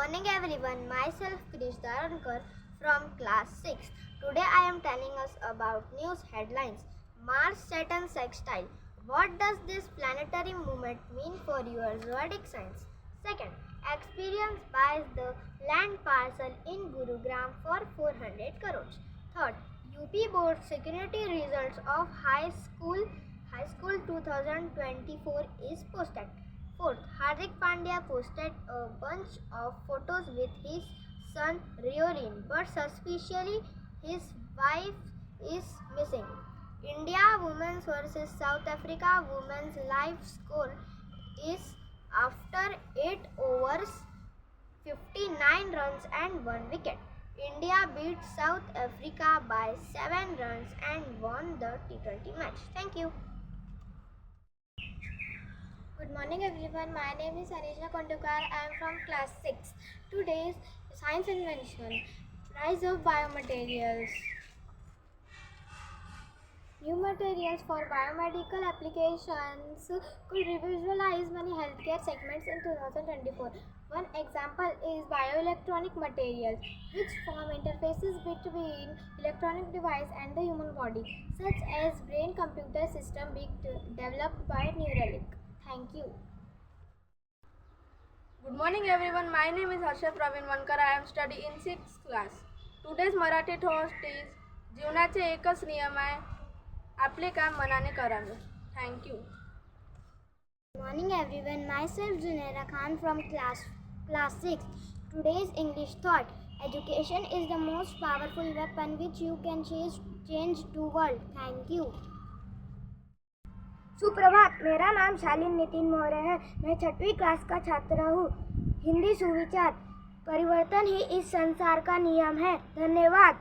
morning everyone, myself Krish Dharankar from class 6. Today I am telling us about news headlines. Mars Saturn sextile. What does this planetary movement mean for your zodiac signs? Second, experience buys the land parcel in Gurugram for 400 crores. Third, UP board security results of high school 2024 is posted. Fourth, Hardik Pandya posted a bunch of photos with his son Riorin, but suspiciously his wife is missing. India Women's versus South Africa Women's live score is after 8 overs, 59 runs and 1 wicket. India beat South Africa by 7 runs and won the T20 match. Thank you. Good morning everyone, my name is Anisha Kondukar. I am from class 6. Today's science invention, rise of biomaterials. New materials for biomedical applications could revitalize many healthcare segments in 2024. One example is bioelectronic materials, which form interfaces between electronic device and the human body, such as brain-computer system being developed by Neuralink. Thank you. Good morning everyone, my name is Harshad Praveen Vankar. I am studying in 6th class. Today's Marathi thought is जीवनाचे एकच नियम आहे, आपले काम मनाने करावे. Thank you. Good morning everyone, myself Junaira Khan from class 6. Today's English thought, education is the most powerful weapon which you can change the world. Thank you. सुप्रभात, मेरा नाम शालीन नितिन मौर्य है. मैं 6वीं क्लास का छात्र हूँ. हिंदी सुविचार, परिवर्तन ही इस संसार का नियम है. धन्यवाद.